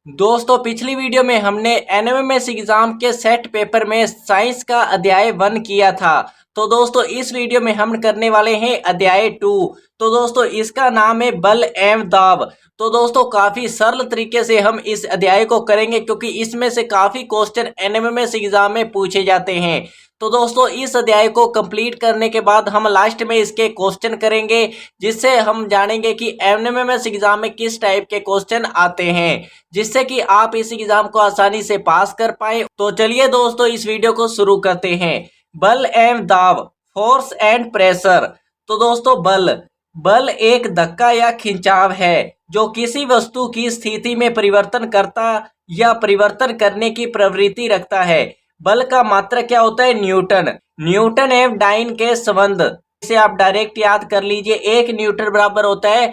दोस्तों पिछली वीडियो में हमने एनएमएमएस एग्जाम के सेट पेपर में साइंस का अध्याय 1 किया था। तो दोस्तों इस वीडियो में हम करने वाले हैं अध्याय 2। तो दोस्तों इसका नाम है बल एवं दाब। तो दोस्तों काफी सरल तरीके से हम इस अध्याय को करेंगे क्योंकि इसमें से काफी क्वेश्चन एनएमएमएस एग्जाम में पूछे जाते हैं। तो दोस्तों इस अध्याय को कंप्लीट करने के बाद हम लास्ट में इसके क्वेश्चन करेंगे, जिससे हम जानेंगे कि एनएमएमएस एग्जाम में किस टाइप के क्वेश्चन आते हैं, जिससे कि आप इस एग्जाम को आसानी से पास कर पाए। तो चलिए दोस्तों इस वीडियो को शुरू करते हैं। बल एवं दाब, फोर्स एंड प्रेशर। तो दोस्तों बल एक धक्का या खिंचाव है जो किसी वस्तु की स्थिति में परिवर्तन करता या परिवर्तन करने की प्रवृत्ति रखता है। बल का मात्रक क्या होता है? न्यूटन एवं डाइन के संबंध, इसे आप डायरेक्ट याद कर लीजिए। 1 न्यूटन बराबर होता है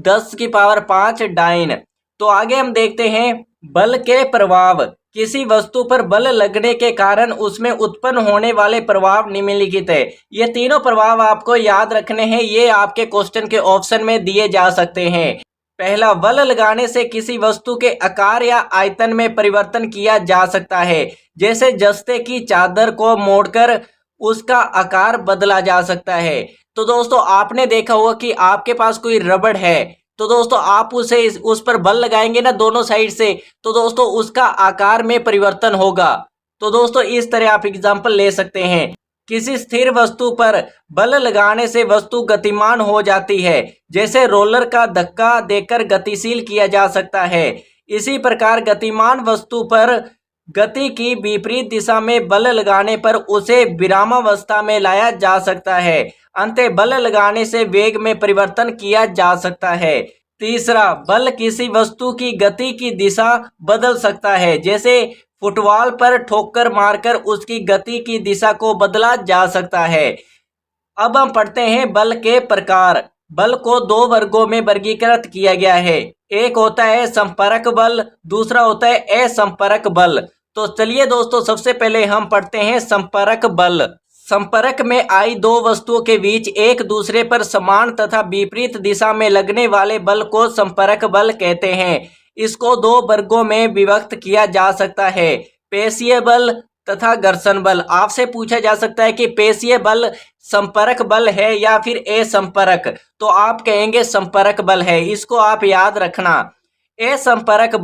10 की पावर 5 डाइन। तो आगे हम देखते हैं बल के प्रभाव। किसी वस्तु पर बल लगने के कारण उसमें उत्पन्न होने वाले प्रभाव निम्नलिखित है। ये तीनों प्रभाव आपको याद रखने हैं, ये आपके क्वेश्चन के ऑप्शन में दिए जा सकते हैं। पहला, बल लगाने से किसी वस्तु के आकार या आयतन में परिवर्तन किया जा सकता है। जैसे जस्ते की चादर को मोड़कर उसका आकार बदला जा सकता है। तो दोस्तों आपने देखा होगा कि आपके पास कोई रबड़ है, तो दोस्तों आप उस पर बल लगाएंगे ना दोनों साइड से, तो दोस्तों उसका आकार में परिवर्तन होगा। तो दोस्तों इस तरह आप एग्जाम्पल ले सकते हैं। किसी स्थिर वस्तु पर बल लगाने से वस्तु गतिमान हो जाती है। जैसे रोलर का धक्का देकर गतिशील किया जा सकता है। इसी प्रकार गतिमान वस्तु पर गति की विपरीत दिशा में बल लगाने पर उसे विरामावस्था में लाया जा सकता है। अंततः बल लगाने से वेग में परिवर्तन किया जा सकता है। तीसरा, बल किसी वस्तु की गति की दिशा बदल सकता है। जैसे फुटबॉल पर ठोकर मारकर उसकी गति की दिशा को बदला जा सकता है। अब हम पढ़ते हैं बल के प्रकार। बल को 2 वर्गों में वर्गीकृत किया गया है। एक होता है संपर्क बल, दूसरा होता है असंपर्क बल। तो चलिए दोस्तों सबसे पहले हम पढ़ते हैं संपर्क बल। संपर्क में आई 2 वस्तुओं के बीच एक दूसरे पर समान तथा विपरीत दिशा में लगने वाले बल को संपर्क बल कहते हैं। इसको 2 वर्गों में विभक्त किया जा सकता है, पेशीय बल तथा घर्षण बल। आपसे पूछा जा सकता है कि पेशीय बल संपर्क बल है या फिर असंपर्क, तो आप कहेंगे संपर्क बल है। इसको आप याद रखना। असंपर्क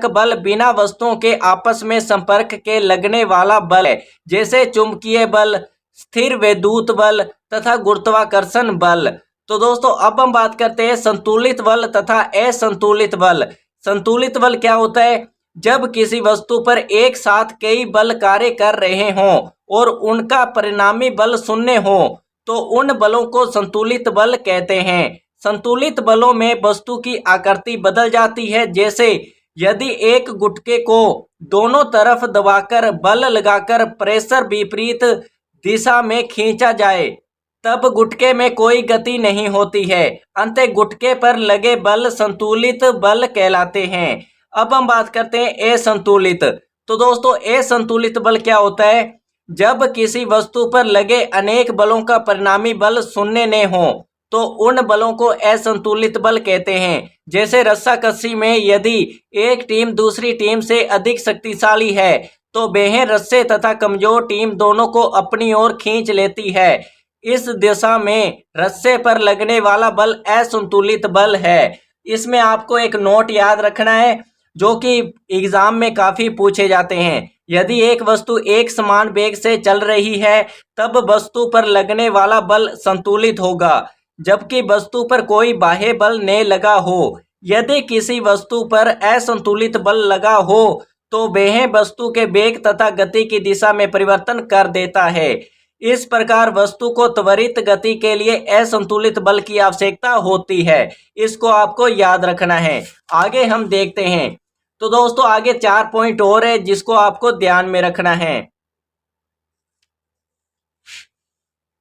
बल बिना वस्तुओं के आपस में संपर्क के लगने वाला बल है। जैसे चुंबकीय बल, स्थिर वैद्युत बल तथा गुरुत्वाकर्षण बल। तो दोस्तों अब हम बात करते हैं संतुलित बल तथा असंतुलित बल। संतुलित बल क्या होता है? जब किसी वस्तु पर एक साथ कई बल कार्य कर रहे हों और उनका परिणामी बल शून्य हो, तो उन बलों को संतुलित बल कहते हैं। संतुलित बलों में वस्तु की आकृति बदल जाती है। जैसे यदि एक गुटके को दोनों तरफ दबाकर बल लगाकर प्रेशर विपरीत दिशा में खींचा जाए, तब गुटके में कोई गति नहीं होती है। अंततः गुटके पर लगे बल संतुलित बल कहलाते हैं। अब हम बात करते हैं असंतुलित। तो दोस्तों असंतुलित बल क्या होता है? जब किसी वस्तु पर लगे अनेक बलों का परिणामी बल शून्य न हो, तो उन बलों को असंतुलित बल कहते हैं। जैसे रस्साकशी में यदि एक टीम दूसरी टीम से अधिक शक्तिशाली है, तो वह रस्से तथा कमजोर टीम दोनों को अपनी ओर खींच लेती है। इस दिशा में रस्से पर लगने वाला बल असंतुलित बल है। इसमें आपको एक नोट याद रखना है जो कि एग्जाम में काफी पूछे जाते हैं। यदि एक वस्तु एक समान वेग से चल रही है, तब वस्तु पर लगने वाला बल संतुलित होगा, जबकि वस्तु पर कोई बाह्य बल न लगा हो। यदि किसी वस्तु पर असंतुलित बल लगा हो, तो वह वस्तु के वेग तथा गति की दिशा में परिवर्तन कर देता है। इस प्रकार वस्तु को त्वरित गति के लिए असंतुलित बल की आवश्यकता होती है। इसको आपको याद रखना है। आगे हम देखते हैं। तो दोस्तों आगे 4 पॉइंट और है जिसको आपको ध्यान में रखना है।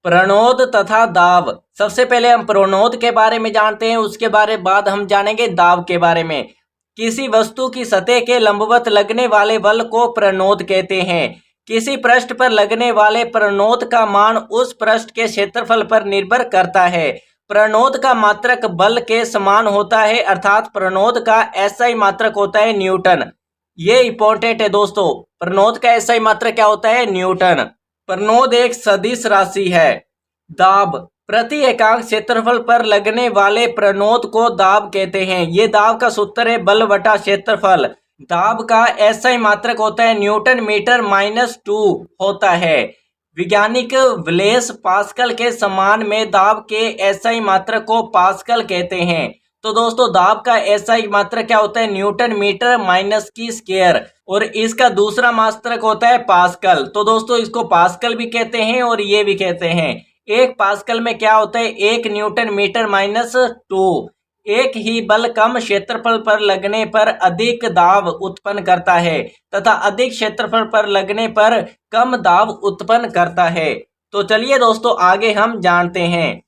प्रणोद तथा दाब। सबसे पहले हम प्रणोद के बारे में जानते हैं, उसके बाद हम जानेंगे दाब के बारे में। किसी वस्तु की सतह के लंबवत लगने वाले बल को प्रणोद कहते हैं। किसी पृष्ठ पर लगने वाले प्रणोद का मान उस पृष्ठ के क्षेत्रफल पर निर्भर करता है। प्रणोद का मात्रक बल के समान होता है, अर्थात प्रणोद का एसआई मात्रक होता है न्यूटन। ये इंपॉर्टेंट है दोस्तों, प्रणोद का एसआई मात्रक क्या होता है? न्यूटन। प्रणोद एक सदिश राशि है। दाब, प्रति एकांक क्षेत्रफल पर लगने वाले प्रणोद को दाब कहते हैं। ये दाब का सूत्र है बल बटा क्षेत्रफल। दाब का एसआई मात्रक होता है न्यूटन मीटर -2 होता है। वैज्ञानिक ब्लेस पास्कल के समान में दाब के एसआई मात्रक को पास्कल कहते हैं। तो दोस्तों दाब का एसआई मात्रक क्या होता है? न्यूटन मीटर माइनस की स्क्वायर, और इसका दूसरा मात्रक होता है पास्कल। तो दोस्तों इसको पास्कल भी कहते हैं और ये भी कहते हैं। एक पास्कल में क्या होता है? 1 न्यूटन मीटर -2। एक ही बल कम क्षेत्रफल पर लगने पर अधिक दाब उत्पन्न करता है तथा अधिक क्षेत्रफल पर लगने पर कम दाब उत्पन्न करता है। तो चलिए दोस्तों आगे हम जानते हैं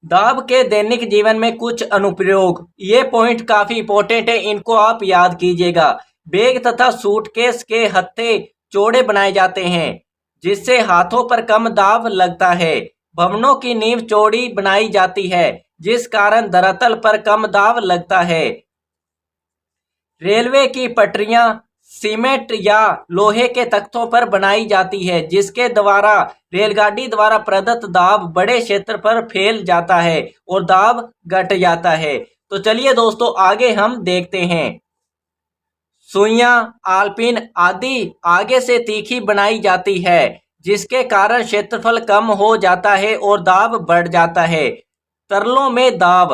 दाब के दैनिक जीवन में कुछ अनुप्रयोग। ये पॉइंट काफी इंपॉर्टेंट है, इनको आप याद कीजिएगा। बैग तथा सूटकेस के हत्थे चौड़े बनाए जाते हैं जिससे हाथों पर कम दाब लगता है। भवनों की नींव चौड़ी बनाई जाती है जिस कारण धरातल पर कम दाब लगता है। रेलवे की पटरियां सीमेंट या लोहे के तख्तों पर बनाई जाती है जिसके द्वारा रेलगाड़ी द्वारा प्रदत्त दाब बड़े क्षेत्र पर फैल जाता है और दाब घट जाता है। तो चलिए दोस्तों आगे हम देखते हैं। सुइयां, आलपिन आदि आगे से तीखी बनाई जाती है जिसके कारण क्षेत्रफल कम हो जाता है और दाब बढ़ जाता है। तरलों में दाब,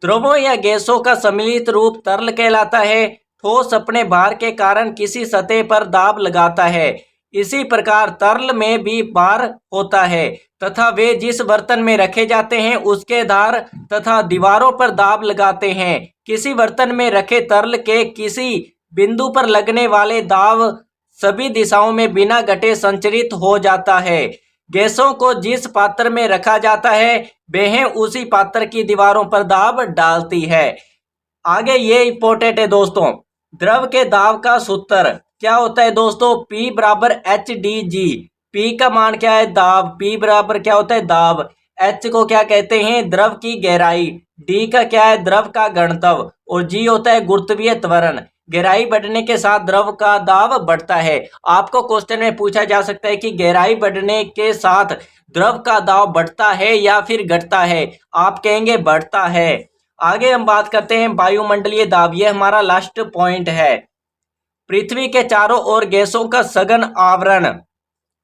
द्रवों या गैसों का सम्मिलित रूप तरल कहलाता है। ठोस अपने भार के कारण किसी सतह पर दाब लगाता है। इसी प्रकार तरल में भी भार होता है तथा वे जिस बर्तन में रखे जाते हैं उसके धार तथा दीवारों पर दाब लगाते हैं। किसी बर्तन में रखे तरल के किसी बिंदु पर लगने वाले दाब सभी दिशाओं में बिना घटे संचरित हो जाता है। गैसों को जिस पात्र में रखा जाता है वह उसी पात्र की दीवारों पर दाब डालती है। आगे ये इंपॉर्टेंट है दोस्तों, द्रव के दाब का सूत्र क्या होता है दोस्तों? P बराबर HdG। P का मान क्या है? दाब। P बराबर क्या होता है? दाब। H को क्या कहते हैं? द्रव की गहराई। D का क्या है? द्रव का घनत्व। और G होता है गुरुत्वीय त्वरण। गहराई बढ़ने के साथ द्रव का दाब बढ़ता है। आपको क्वेश्चन में पूछा जा सकता है कि गहराई बढ़ने के साथ द्रव का दाब बढ़ता है या फिर घटता है? आप कहेंगे बढ़ता है। आगे हम बात करते हैं वायुमंडलीय दाब। ये हमारा लास्ट पॉइंट है। पृथ्वी के चारों ओर गैसों का सघन आवरण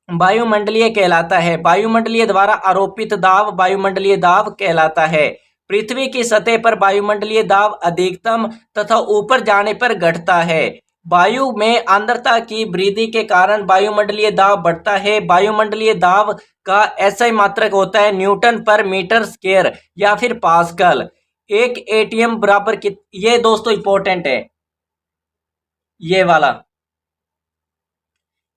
वायुमंडलीय कहलाता है। वायुमंडलीय द्वारा आरोपित दाब वायुमंडलीय दाब कहलाता है। पृथ्वी की सतह पर वायुमंडलीय दाब अधिकतम तथा ऊपर जाने पर घटता है। वायु में आर्द्रता की वृद्धि के कारण वायुमंडलीय दाब बढ़ता है। वायुमंडलीय दाब का एसआई मात्रक होता है न्यूटन पर मीटर स्क्वायर या फिर पास्कल। एक एटीएम बराबर ये दोस्तों इंपॉर्टेंट है ये वाला।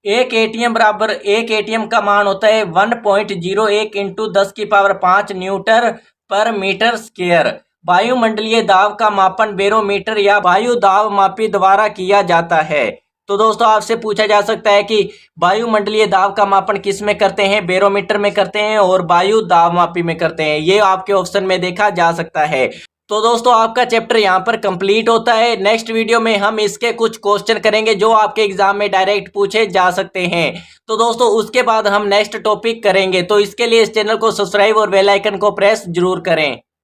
एक एटीएम का मान होता है 1.01 इंटू 10⁵ न्यूटन पर मीटर स्क्वायर। वायुमंडलीय दाब का मापन बैरोमीटर या वायु दाब मापी द्वारा किया जाता है। तो दोस्तों आपसे पूछा जा सकता है कि वायुमंडलीय दाब का मापन किस में करते हैं? बैरोमीटर में करते हैं और वायु दाब मापी में करते हैं। ये आपके ऑप्शन में देखा जा सकता है। तो दोस्तों आपका चैप्टर यहाँ पर कंप्लीट होता है। नेक्स्ट वीडियो में हम इसके कुछ क्वेश्चन करेंगे जो आपके एग्जाम में डायरेक्ट पूछे जा सकते हैं। तो दोस्तों उसके बाद हम नेक्स्ट टॉपिक करेंगे। तो इसके लिए इस चैनल को सब्सक्राइब और बेल आइकन को प्रेस जरूर करें।